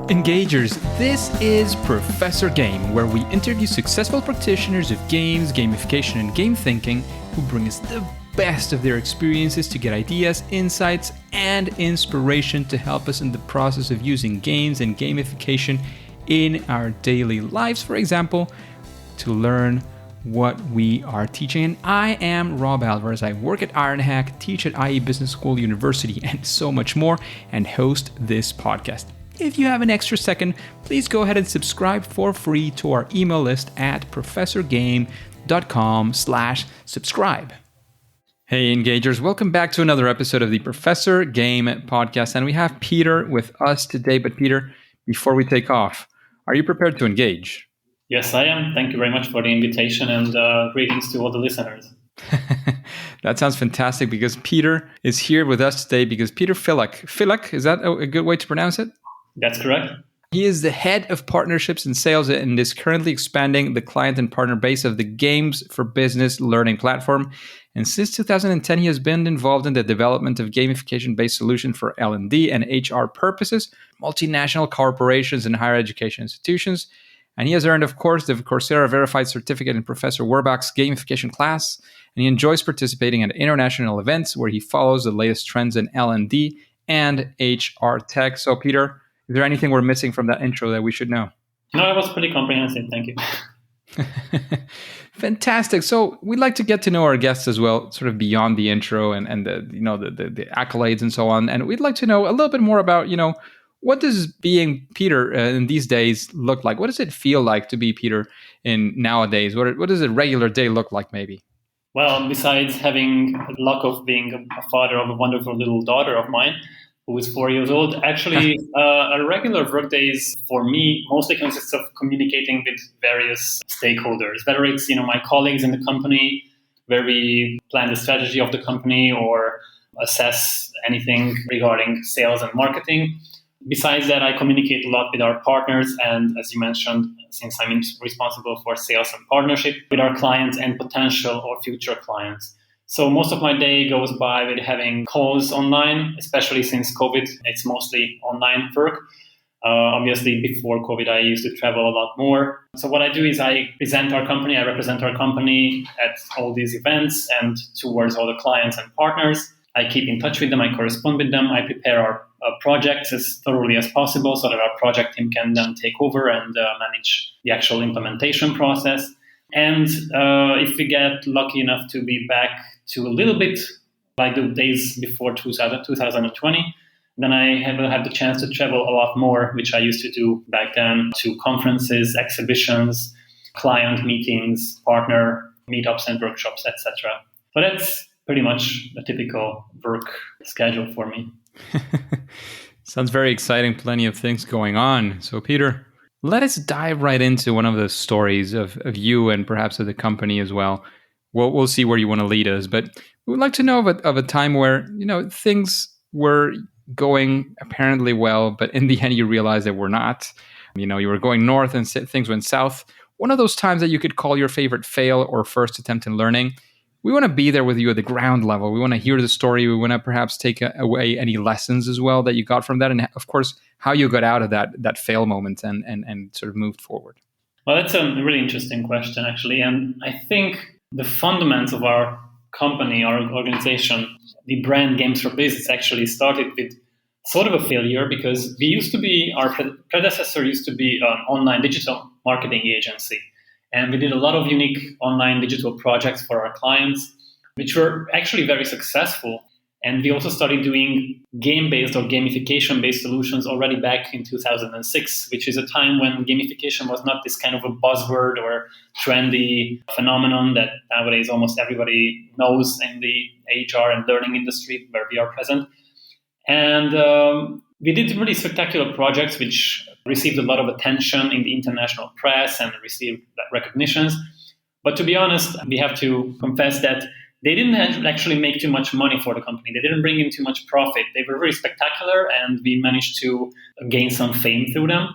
Engagers, this is Professor Game, where we interview successful practitioners of games, gamification, and game thinking who bring us the best of their experiences to get ideas, insights, and inspiration to help us in the process of using games and gamification in our daily lives, for example, to learn what we are teaching. And I am Rob Alvarez. I work at Ironhack, teach at IE Business School University, and so much more, and host this podcast. If you have an extra second, please go ahead and subscribe for free to our email list at professorgame.com/subscribe. Hey Engagers, welcome back to another episode of the Professor Game podcast. And we have Peter with us today. But Peter, before we take off, are you prepared to engage? Yes, I am. Thank you very much for the invitation and greetings to all the listeners. That sounds fantastic because Peter is here with us today because Peter Filak. Filak, is that a good way to pronounce it? That's correct. He is the head of partnerships and sales and is currently expanding the client and partner base of the Games for Business learning platform. And since 2010, he has been involved in the development of gamification-based solutions for L&D and HR purposes, multinational corporations and higher education institutions. And he has earned, of course, the Coursera Verified Certificate in Professor Werbach's gamification class. And he enjoys participating at international events where he follows the latest trends in L&D and HR tech. So, Peter, is there anything we're missing from that intro that we should know? No, it was pretty comprehensive. Thank you. Fantastic. So we'd like to get to know our guests as well, sort of beyond the intro and the accolades and so on. And we'd like to know a little bit more about, what does being Peter in these days look like? What does it feel like to be Peter in nowadays? What does a regular day look like maybe? Well, besides having the luck of being a father of a wonderful little daughter of mine, who is 4 years old, actually a regular work days for me mostly consists of communicating with various stakeholders, whether it's my colleagues in the company, where we plan the strategy of the company or assess anything regarding sales and marketing. Besides that, I communicate a lot with our partners, and as you mentioned, since I'm responsible for sales and partnership, with our clients and potential or future clients. So most of my day goes by with having calls online, especially since COVID. It's mostly online work. Obviously, before COVID, I used to travel a lot more. So what I do is I represent our company at all these events and towards all the clients and partners. I keep in touch with them. I correspond with them. I prepare our projects as thoroughly as possible so that our project team can then take over and manage the actual implementation process. And if we get lucky enough to be back to a little bit like the days before 2020, then I will have the chance to travel a lot more, which I used to do back then, to conferences, exhibitions, client meetings, partner meetups and workshops, etc. So that's pretty much a typical work schedule for me. Sounds very exciting. Plenty of things going on. So, Peter, let us dive right into one of the stories of you and perhaps of the company as well. We'll see where you want to lead us, but we would like to know of a time where things were going apparently well, but in the end you realized they were not. You were going north and things went south. One of those times that you could call your favorite fail or first attempt in learning. We want to be there with you at the ground level. We want to hear the story. We want to perhaps take away any lessons as well that you got from that, and of course how you got out of that fail moment and sort of moved forward. Well, that's a really interesting question, actually. And I think the fundamentals of our company, our organization, the brand Games for Business actually started with sort of a failure because our predecessor used to be an online digital marketing agency. And we did a lot of unique online digital projects for our clients, which were actually very successful. And we also started doing game-based or gamification-based solutions already back in 2006, which is a time when gamification was not this kind of a buzzword or trendy phenomenon that nowadays almost everybody knows in the HR and learning industry where we are present. And we did really spectacular projects which received a lot of attention in the international press and received recognitions. But to be honest, we have to confess that they didn't actually make too much money for the company. They didn't bring in too much profit. They were very spectacular, and we managed to gain some fame through them.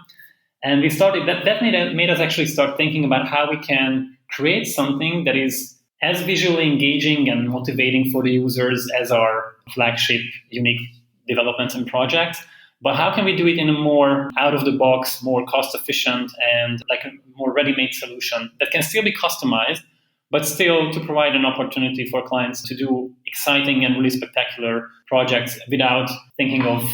And we started that made us actually start thinking about how we can create something that is as visually engaging and motivating for the users as our flagship unique developments and projects, But how can we do it in a more out of the box, more cost efficient, and like a more ready-made solution that can still be customized, but still to provide an opportunity for clients to do exciting and really spectacular projects without thinking of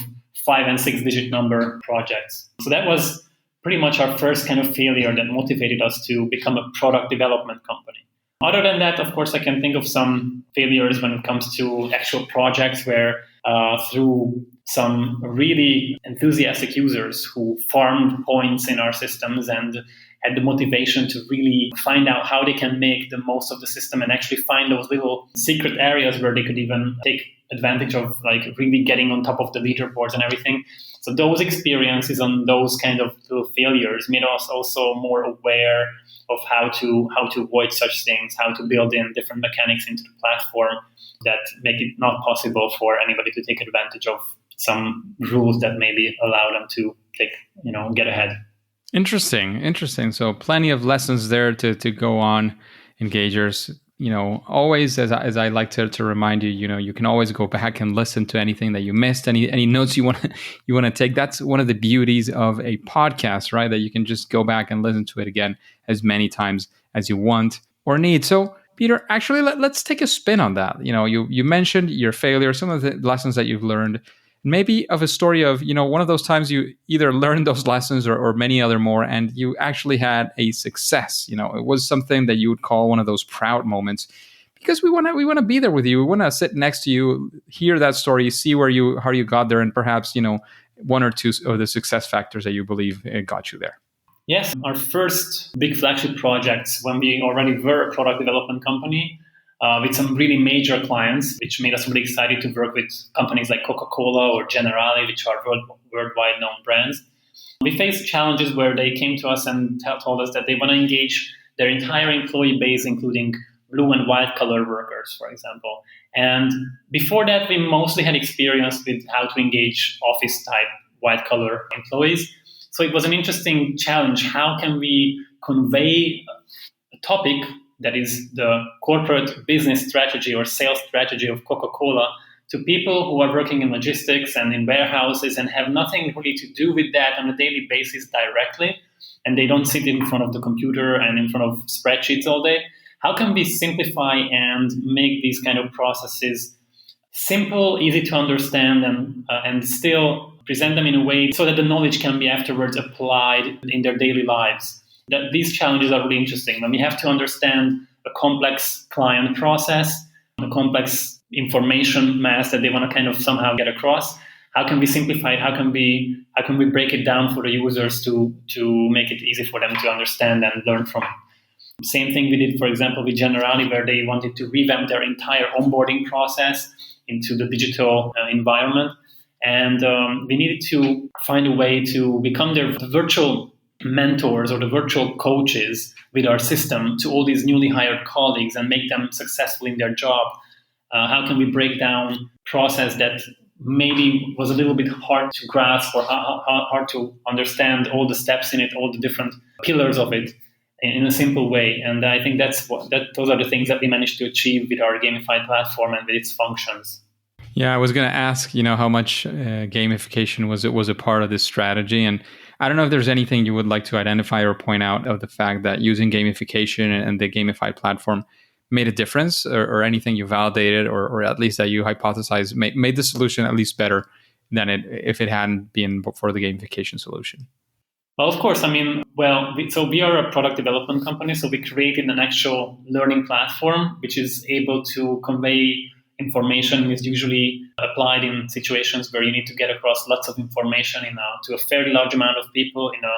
5 and 6 digit number projects. So that was pretty much our first kind of failure that motivated us to become a product development company. Other than that, of course, I can think of some failures when it comes to actual projects where through some really enthusiastic users who farmed points in our systems and had the motivation to really find out how they can make the most of the system and actually find those little secret areas where they could even take advantage of, like really getting on top of the leaderboards and everything. So those experiences on those kind of little failures made us also more aware of how to avoid such things, how to build in different mechanics into the platform that make it not possible for anybody to take advantage of some rules that maybe allow them to get ahead. Interesting. So plenty of lessons there to go on, engagers. Always, as I like to remind you, you can always go back and listen to anything that you missed, any notes you want to take. That's one of the beauties of a podcast, right? That you can just go back and listen to it again as many times as you want or need. So, Peter, actually, let's take a spin on that. You mentioned your failure, some of the lessons that you've learned. Maybe of a story of, one of those times you either learned those lessons or many other more, and you actually had a success. It was something that you would call one of those proud moments, because we want to be there with you. We want to sit next to you, hear that story, see how you got there, and perhaps, one or two of the success factors that you believe got you there. Yes, our first big flagship projects when we already were a product development company, with some really major clients, which made us really excited to work with companies like Coca-Cola or Generali, which are worldwide known brands. We faced challenges where they came to us and told us that they want to engage their entire employee base, including blue and white collar workers, for example. And before that, we mostly had experience with how to engage office type white collar employees. So it was an interesting challenge. How can we convey a topic that is the corporate business strategy or sales strategy of Coca-Cola to people who are working in logistics and in warehouses and have nothing really to do with that on a daily basis directly, and they don't sit in front of the computer and in front of spreadsheets all day? How can we simplify and make these kind of processes simple, easy to understand, and still present them in a way so that the knowledge can be afterwards applied in their daily lives? That these challenges are really interesting. When we have to understand a complex client process, a complex information mass that they want to kind of somehow get across, how can we simplify it? How can we break it down for the users to make it easy for them to understand and learn from it? Same thing we did, for example, with Generali, where they wanted to revamp their entire onboarding process into the digital environment. And we needed to find a way to become their virtual mentors or the virtual coaches with our system to all these newly hired colleagues and make them successful in their job. How can we break down process that maybe was a little bit hard to grasp or hard to understand all the steps in it, all the different pillars of it in a simple way? And I think those are the things that we managed to achieve with our gamified platform and with its functions. Yeah, I was going to ask, how much gamification was a part of this strategy. And I don't know if there's anything you would like to identify or point out of the fact that using gamification and the gamified platform made a difference, or anything you validated or at least that you hypothesized made the solution at least better than if it hadn't been for the gamification solution. Well, of course. So we are a product development company, so we created an actual learning platform which is able to convey information. Is usually applied in situations where you need to get across lots of information to a fairly large amount of people in a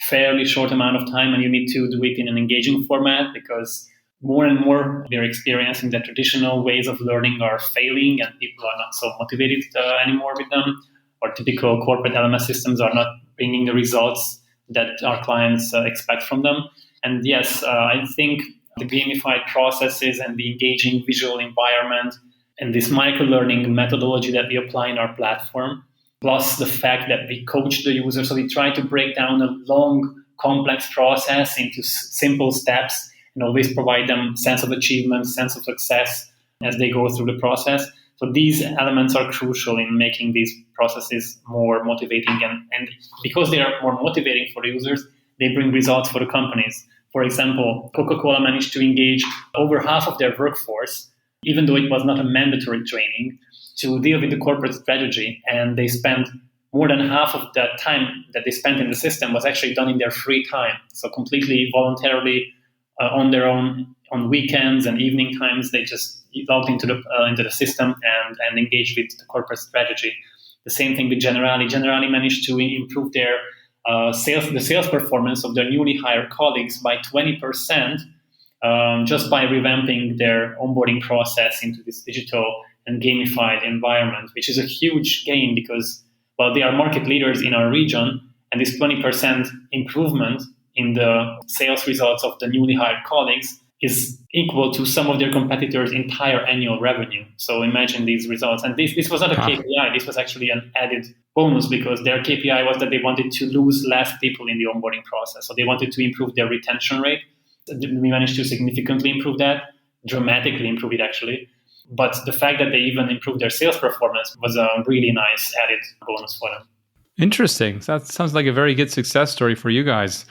fairly short amount of time, and you need to do it in an engaging format because more and more we're experiencing that traditional ways of learning are failing and people are not so motivated anymore with them, or typical corporate LMS systems are not bringing the results that our clients expect from them. And yes, I think the gamified processes and the engaging visual environment and this micro-learning methodology that we apply in our platform, plus the fact that we coach the user. So we try to break down a long, complex process into simple steps and always provide them sense of achievement, sense of success as they go through the process. So these elements are crucial in making these processes more motivating. And because they are more motivating for users, they bring results for the companies. For example, Coca-Cola managed to engage over half of their workforce, even though it was not a mandatory training, to deal with the corporate strategy. And they spent more than half of that time that they spent in the system was actually done in their free time. So completely voluntarily on their own, on weekends and evening times, they just logged into the system and engaged with the corporate strategy. The same thing with Generali. Generali managed to improve their the sales performance of their newly hired colleagues by 20%, just by revamping their onboarding process into this digital and gamified environment, which is a huge gain because, well, they are market leaders in our region, and this 20% improvement in the sales results of the newly hired colleagues is equal to some of their competitors' entire annual revenue. So imagine these results. And this was not a KPI. This was actually an added bonus because their KPI was that they wanted to lose less people in the onboarding process. So they wanted to improve their retention rate. We managed to significantly improve that, dramatically improve it actually. But the fact that they even improved their sales performance was a really nice added bonus for them. Interesting. That sounds like a very good success story for you guys.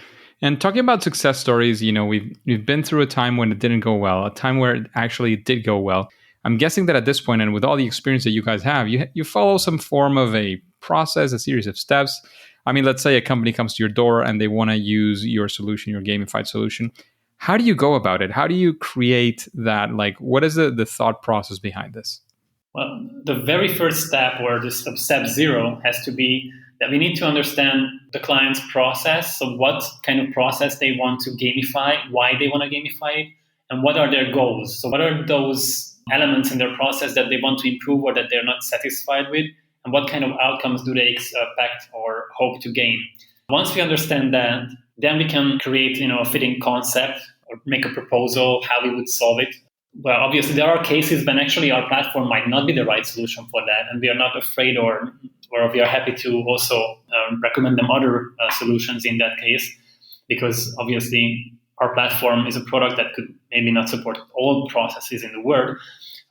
And talking about success stories, we've been through a time when it didn't go well, a time where it actually did go well. I'm guessing that at this point, and with all the experience that you guys have, you follow some form of a process, a series of steps. I mean, let's say a company comes to your door and they want to use your solution, your gamified solution. How do you go about it? How do you create that? Like, what is the thought process behind this? Well, the very first step, or the step zero, has to be that we need to understand the client's process. So what kind of process they want to gamify, why they want to gamify it, and what are their goals. So what are those elements in their process that they want to improve or that they're not satisfied with, and what kind of outcomes do they expect or hope to gain. Once we understand that, then we can create a fitting concept or make a proposal how we would solve it. Well, obviously, there are cases when actually our platform might not be the right solution for that, and we are not afraid or we are happy to also recommend them other solutions in that case, because obviously our platform is a product that could maybe not support all processes in the world.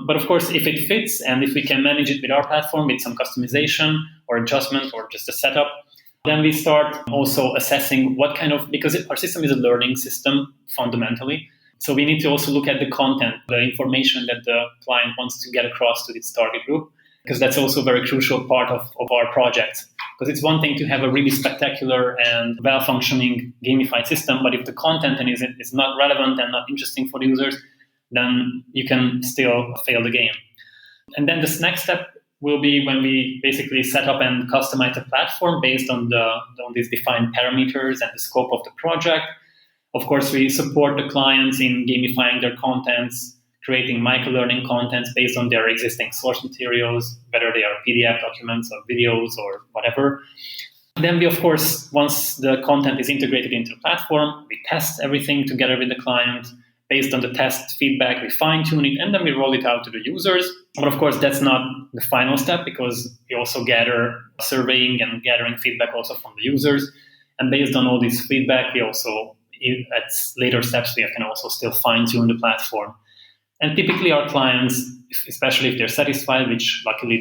But of course, if it fits and if we can manage it with our platform with some customization or adjustment or just a setup, then we start also assessing because our system is a learning system fundamentally. So we need to also look at the content, the information that the client wants to get across to its target group, because that's also a very crucial part of our project. Because it's one thing to have a really spectacular and well-functioning gamified system, but if the content is not relevant and not interesting for the users, then you can still fail the game. And then this next step will be when we basically set up and customize the platform based on these defined parameters and the scope of the project. Of course, we support the clients in gamifying their contents, creating micro-learning contents based on their existing source materials, whether they are PDF documents or videos or whatever. Then we, of course, once the content is integrated into the platform, we test everything together with the client. Based on the test feedback, we fine-tune it, and then we roll it out to the users. But of course, that's not the final step because we also gather surveying and gathering feedback also from the users. And based on all this feedback, we also, at later steps, we can also still fine-tune the platform. And typically our clients, especially if they're satisfied, which luckily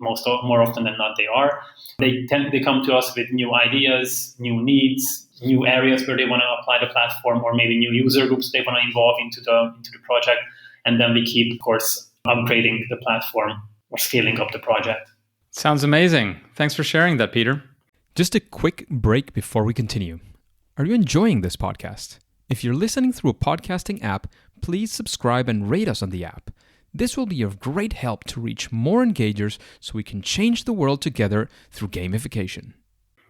more often than not they are, they come to us with new ideas, new needs, new areas where they want to apply the platform, or maybe new user groups they want to involve into the project. And then we keep, of course, upgrading the platform or scaling up the project. Sounds amazing. Thanks for sharing that, Peter. Just a quick break before we continue. Are you enjoying this podcast? If you're listening through a podcasting app, please subscribe and rate us on the app. This will be of great help to reach more engagers so we can change the world together through gamification.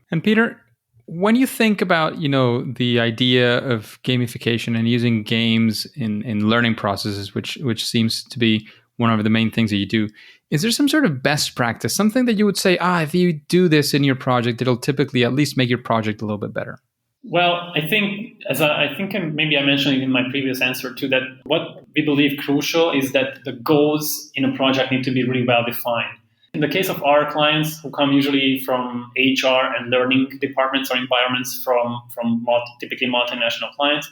And Peter, when you think about, the idea of gamification and using games in learning processes, which seems to be one of the main things that you do, is there some sort of best practice, something that you would say, if you do this in your project, it'll typically at least make your project a little bit better? Well, I think, maybe I mentioned it in my previous answer too, that what we believe crucial is that the goals in a project need to be really well defined. In the case of our clients who come usually from HR and learning departments or environments from typically multinational clients,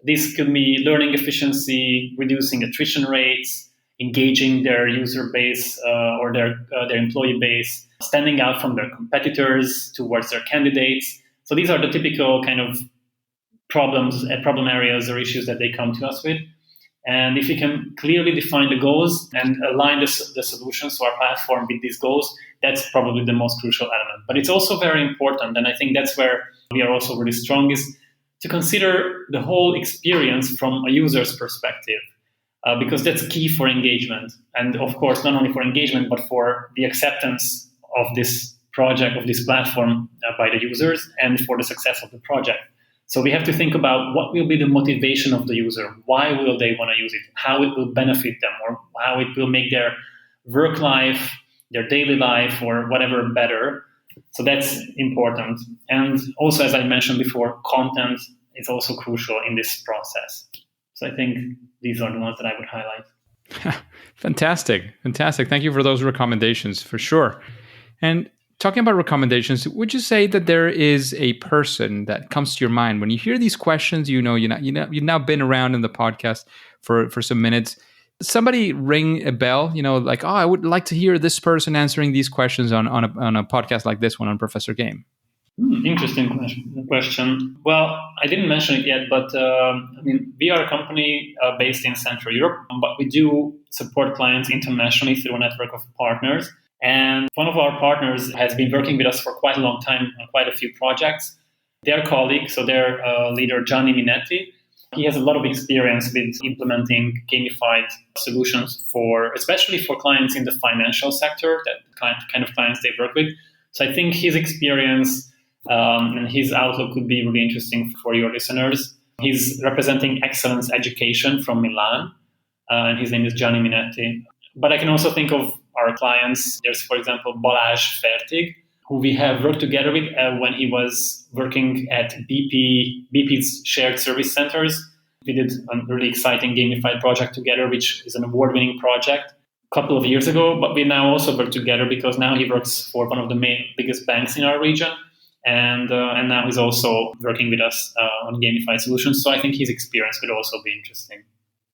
this could be learning efficiency, reducing attrition rates, engaging their user base or their employee base, standing out from their competitors towards their candidates. So these are the typical kind of problem areas or issues that they come to us with. And if we can clearly define the goals and align the solutions to our platform with these goals, that's probably the most crucial element. But it's also very important, and I think that's where we are also really strong, is to consider the whole experience from a user's perspective, because that's key for engagement. And of course, not only for engagement, but for the acceptance of this project, of this platform by the users, and for the success of the project. So we have to think about what will be the motivation of the user. Why will they want to use it? How it will benefit them, or how it will make their work life, their daily life, or whatever better. So that's important. And also, as I mentioned before, content is also crucial in this process. So I think these are the ones that I would highlight. Fantastic. Thank you for those recommendations, for sure. And talking about recommendations, would you say that there is a person that comes to your mind when you hear these questions? You've now been around in the podcast for some minutes. Somebody ring a bell, like, I would like to hear this person answering these questions on a podcast like this one on Professor Game. Interesting question. Well, I didn't mention it yet, but we are a company based in Central Europe, but we do support clients internationally through a network of partners. And one of our partners has been working with us for quite a long time on quite a few projects. Their colleague, so their leader, Gianni Minetti, he has a lot of experience with implementing gamified solutions especially for clients in the financial sector, that kind of clients they work with. So I think his experience and his outlook could be really interesting for your listeners. He's representing Excellence Education from Milan, and his name is Gianni Minetti. But I can also think of our clients. There's, for example, Balázs Fertig, who we have worked together with when he was working at BP's shared service centers. We did a really exciting gamified project together, which is an award-winning project a couple of years ago. But we now also work together because now he works for one of the biggest banks in our region. And now he's also working with us on gamified solutions. So I think his experience could also be interesting.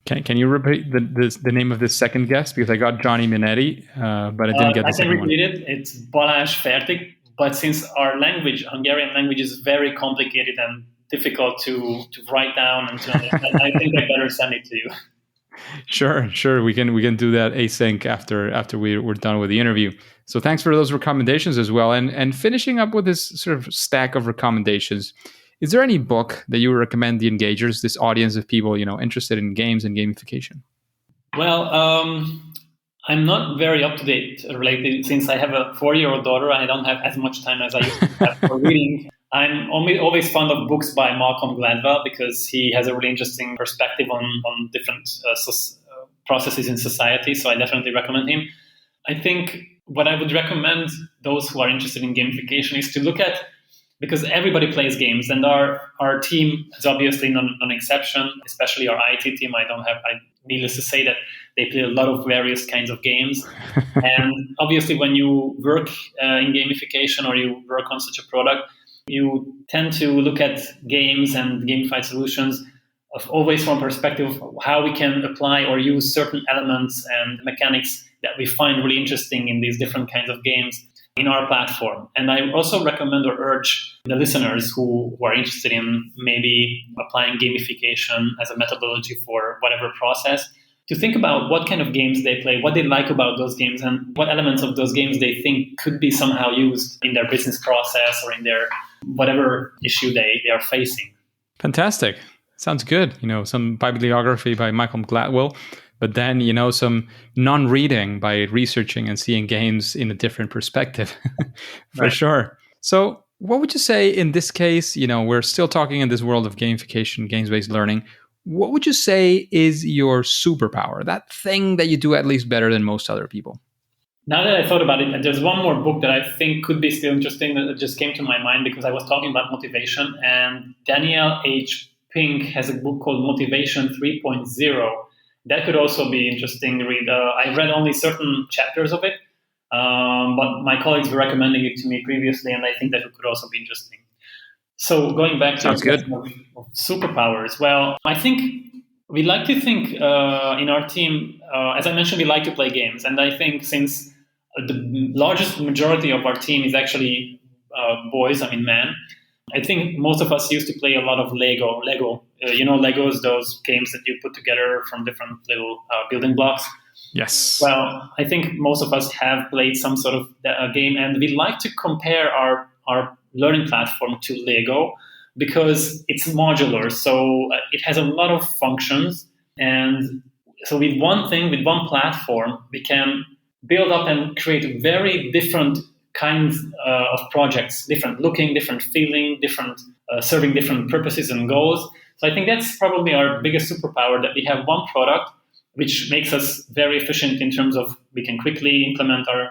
Can you repeat the name of this second guest? Because I got Gianni Minetti, but I didn't get the second one. I can repeat it. It's Balázs Fertig. But since our language, Hungarian language, is very complicated and difficult to write down and to understand, I think I better send it to you. Sure. We can do that async after we're done with the interview. So thanks for those recommendations as well. And finishing up with this sort of stack of recommendations, is there any book that you would recommend the engagers, this audience of people, interested in games and gamification? Well, I'm not very up to date related, since I have a 4-year-old daughter. I don't have as much time as I used to have for reading. I'm always fond of books by Malcolm Gladwell because he has a really interesting perspective on different processes in society. So I definitely recommend him. I think what I would recommend those who are interested in gamification is to look at, because everybody plays games, and our team is obviously non exception, especially our IT team. Needless to say that they play a lot of various kinds of games. And obviously when you work in gamification or you work on such a product, you tend to look at games and gamified solutions of always from perspective of how we can apply or use certain elements and mechanics that we find really interesting in these different kinds of games in our platform. And I also recommend or urge the listeners who are interested in maybe applying gamification as a methodology for whatever process to think about what kind of games they play, what they like about those games, and what elements of those games they think could be somehow used in their business process or in their whatever issue they are facing. Fantastic. Sounds good. Some bibliography by Malcolm Gladwell, but then, some non-reading by researching and seeing games in a different perspective, for sure. So what would you say in this case, we're still talking in this world of gamification, games-based learning. What would you say is your superpower, that thing that you do at least better than most other people? Now that I thought about it, there's one more book that I think could be still interesting that just came to my mind because I was talking about motivation, and Daniel H. Pink has a book called Motivation 3.0. That could also be interesting to read. I read only certain chapters of it, but my colleagues were recommending it to me previously, and I think that it could also be interesting. So going back to the question of superpowers, well, I think We like to think in our team, as I mentioned, we like to play games. And I think since the largest majority of our team is actually boys, I mean men, I think most of us used to play a lot of Lego. Legos, those games that you put together from different little building blocks. Yes. Well, I think most of us have played some sort of game, and we like to compare our learning platform to Lego because it's modular. So it has a lot of functions. And so with with one platform, we can build up and create very different kinds of projects, different looking, different feeling, different serving different purposes and goals. So I think that's probably our biggest superpower, that we have one product which makes us very efficient in terms of we can quickly implement our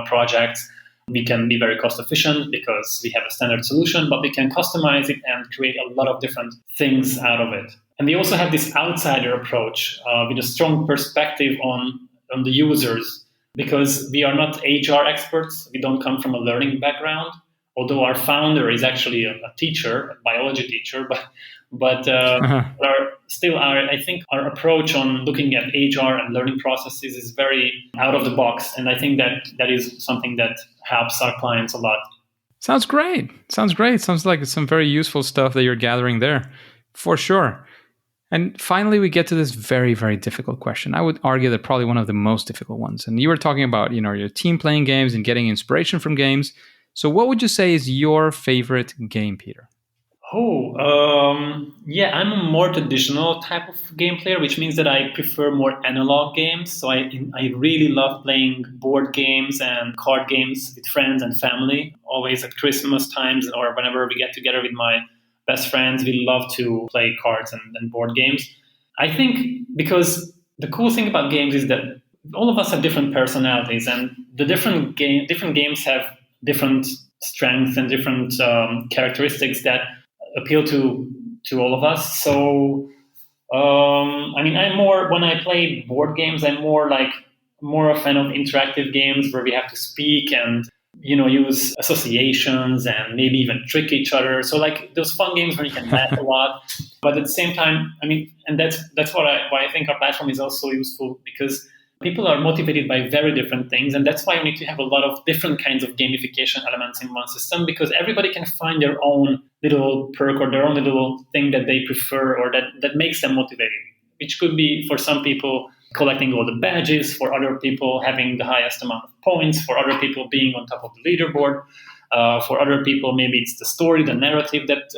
projects. We can be very cost efficient because we have a standard solution, but we can customize it and create a lot of different things out of it. And we also have this outsider approach with a strong perspective on the users, because we are not HR experts. We don't come from a learning background, although our founder is actually a teacher, a biology teacher, but I think our approach on looking at HR and learning processes is very out of the box. And I think that is something that helps our clients a lot. Sounds great. Sounds great. Sounds like some very useful stuff that you're gathering there, for sure. And finally, we get to this very, very difficult question. I would argue that probably one of the most difficult ones. And you were talking about, your team playing games and getting inspiration from games. So what would you say is your favorite game, Peter? Yeah, I'm a more traditional type of game player, which means that I prefer more analog games. So I really love playing board games and card games with friends and family. Always at Christmas times or whenever we get together with my best friends, we love to play cards and board games. I think because the cool thing about games is that all of us have different personalities, and the different games have different strengths and different characteristics that appeal to all of us. So I'm more, when I play board games, I'm more a fan of interactive games where we have to speak and use associations and maybe even trick each other. So like those fun games where you can laugh a lot, but at the same time, and that's why I think our platform is also useful, because people are motivated by very different things, and that's why we need to have a lot of different kinds of gamification elements in one system, because everybody can find their own little perk or their own little thing that they prefer or that makes them motivated, which could be for some people collecting all the badges, for other people having the highest amount of points, for other people being on top of the leaderboard, for other people maybe it's the story, the narrative that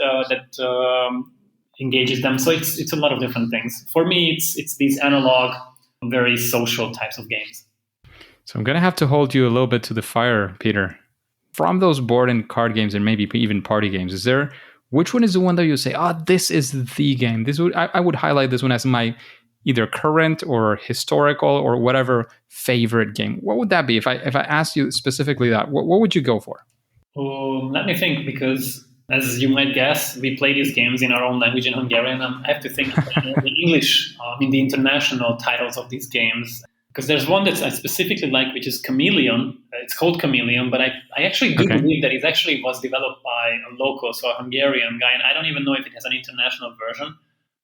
engages them. So it's a lot of different things. For me, it's these analog, very social types of games. So I'm going to have to hold you a little bit to the fire, Peter. From those board and card games and maybe even party games, which one is the one that you say, this is the game? I would highlight this one as my either current or historical or whatever favorite game. What would that be? If I asked you specifically that, what would you go for? Let me think, because as you might guess, we play these games in our own language in Hungarian. I have to think in English, in the international titles of these games. Because there's one that I specifically like, which is Chameleon. It's called Chameleon, but I actually do believe that it actually was developed by a local, so a Hungarian guy, and I don't even know if it has an international version.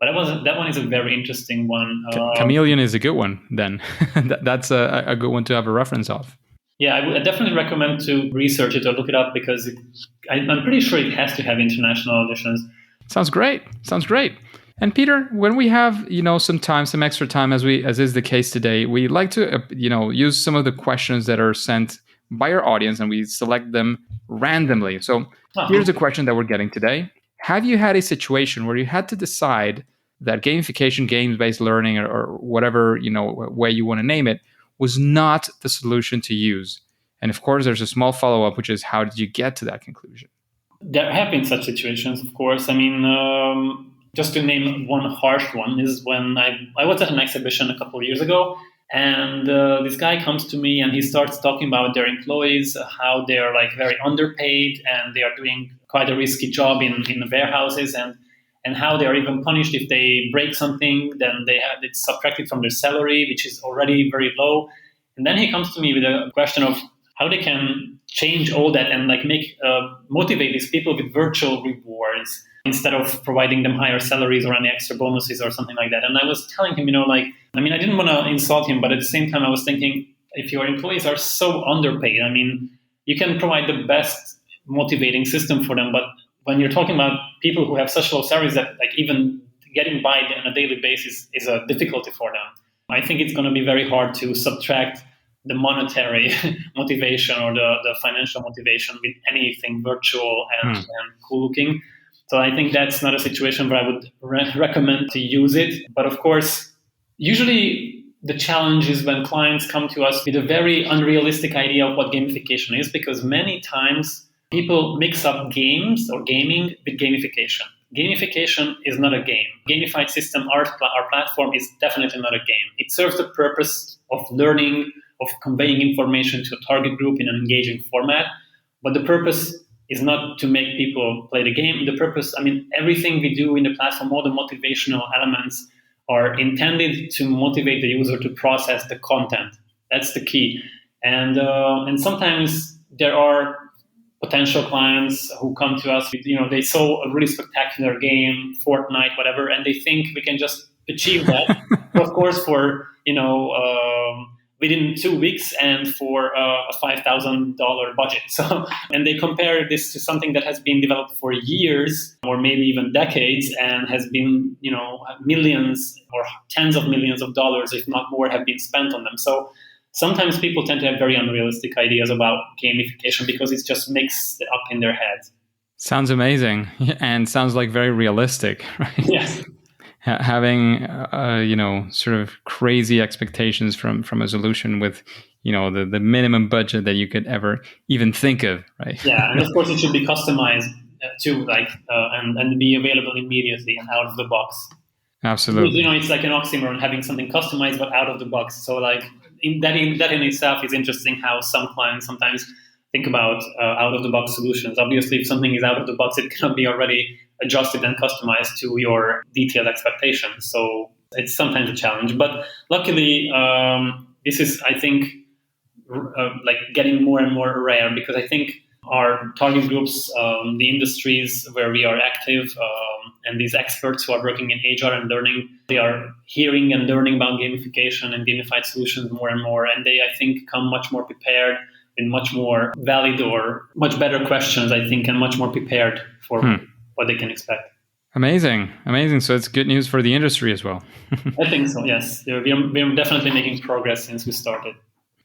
But that one is a very interesting one. Chameleon is a good one, then. That's a good one to have a reference of. Yeah, I would definitely recommend to research it or look it up, because I'm pretty sure it has to have international editions. Sounds great. And Peter, when we have some extra time, as is the case today, we like to use some of the questions that are sent by our audience, and we select them randomly. So here's a question that we're getting today: have you had a situation where you had to decide that gamification, games-based learning, or whatever way you want to name it, was not the solution to use? And of course, there's a small follow-up, which is, how did you get to that conclusion? There have been such situations, of course. Just to name one harsh one, is when I was at an exhibition a couple of years ago, and this guy comes to me and he starts talking about their employees, how they're very underpaid and they are doing quite a risky job in the warehouses, and how they are even punished if they break something. Then it's subtracted from their salary, which is already very low. And then he comes to me with a question of, how they can change all that and like motivate these people with virtual rewards instead of providing them higher salaries or any extra bonuses or something like that. And I was telling him, I didn't want to insult him, but at the same time, I was thinking, if your employees are so underpaid, you can provide the best motivating system for them. But when you're talking about people who have such low salaries that like even getting by on a daily basis is a difficulty for them, I think it's going to be very hard to subtract the monetary motivation or the financial motivation with anything virtual and cool looking. So I think that's not a situation where I would recommend to use it. But of course, usually the challenge is when clients come to us with a very unrealistic idea of what gamification is, because many times people mix up games or gaming with gamification. Gamification is not a game. Gamified system, our platform is definitely not a game. It serves the purpose of learning, of conveying information to a target group in an engaging format. But the purpose is not to make people play the game. The purpose, everything we do in the platform, all the motivational elements are intended to motivate the user to process the content. That's the key. And sometimes there are potential clients who come to us with, they saw a really spectacular game, Fortnite, whatever, and they think we can just achieve that. Of course, for, within 2 weeks and for a $5,000 budget. So, and they compare this to something that has been developed for years or maybe even decades and has been, millions or tens of millions of dollars, if not more, have been spent on them. So sometimes people tend to have very unrealistic ideas about gamification because it's just mixed up in their heads. Sounds amazing and sounds like very realistic, right? Yes. Having sort of crazy expectations from a solution with the minimum budget that you could ever even think of, right? Yeah, and of course it should be customized too, and be available immediately and out of the box. Absolutely. Because, it's like an oxymoron having something customized but out of the box. So like that in itself is interesting how some clients sometimes think about out of the box solutions. Obviously, if something is out of the box, it cannot be already adjusted and customized to your detailed expectations. So it's sometimes a challenge. But luckily, this is, I think, getting more and more rare, because I think our target groups, the industries where we are active, and these experts who are working in HR and learning, they are hearing and learning about gamification and gamified solutions more and more. And they, I think, come much more prepared and much more valid or much better questions, I think, and much more prepared for what they can expect. Amazing. So it's good news for the industry as well. I think so, yes. We're definitely making progress since we started.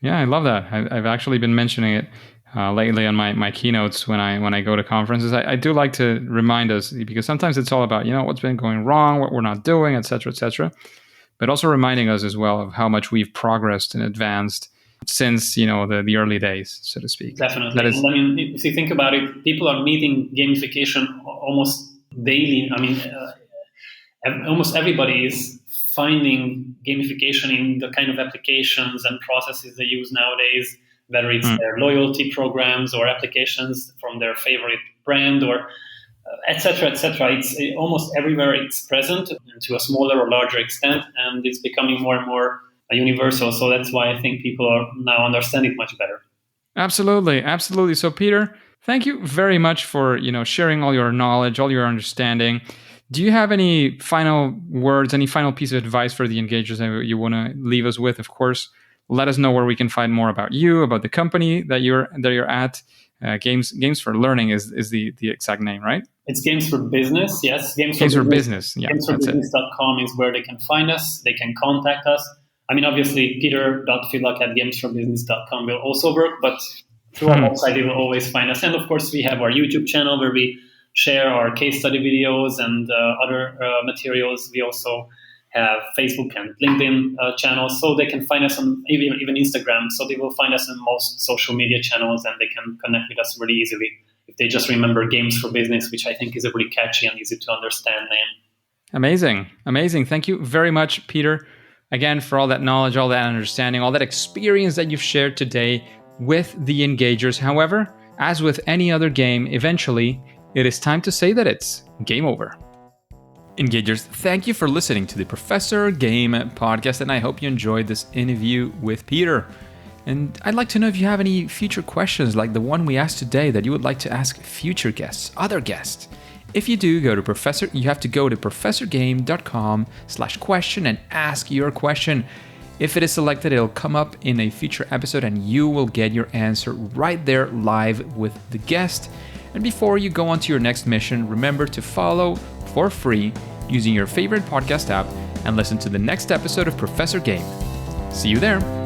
Yeah, I love that. I've actually been mentioning it lately on my keynotes when I go to conferences. I do like to remind us, because sometimes it's all about, what's been going wrong, what we're not doing, et cetera, but also reminding us as well of how much we've progressed and advanced since, the early days, so to speak. Definitely. If you think about it, people are meeting gamification almost daily. Almost everybody is finding gamification in the kind of applications and processes they use nowadays, whether it's their loyalty programs or applications from their favorite brand or et cetera, et cetera. It's almost everywhere it's present to a smaller or larger extent, and it's becoming more and more universal. So that's why I think people are now understand it much better. Absolutely. So Peter, thank you very much for, sharing all your knowledge, all your understanding. Do you have any final words, any final piece of advice for the engagers that you want to leave us with? Of course, let us know where we can find more about you, about the company that you're at. Games for Learning is the exact name, right? It's Games for Business, yes. Games for Business. Yeah, gamesforbusiness.com is where they can find us. They can contact us. Obviously, peter.filak@gamesforbusiness.com will also work, but through our website, they will always find us. And of course, we have our YouTube channel where we share our case study videos and other materials. We also have Facebook and LinkedIn channels, so they can find us on even Instagram. So they will find us on most social media channels, and they can connect with us really easily if they just remember Games for Business, which I think is a really catchy and easy to understand name. Amazing. Thank you very much, Peter, again, for all that knowledge, all that understanding, all that experience that you've shared today with the engagers. However, as with any other game, eventually it is time to say that it's game over. Engagers, thank you for listening to the Professor Game podcast, and I hope you enjoyed this interview with Peter. And I'd like to know if you have any future questions like the one we asked today that you would like to ask future guests, other guests. If you do, you have to go to professorgame.com/question and ask your question. If it is selected, it'll come up in a future episode and you will get your answer right there live with the guest. And before you go on to your next mission, remember to follow for free using your favorite podcast app and listen to the next episode of Professor Game. See you there.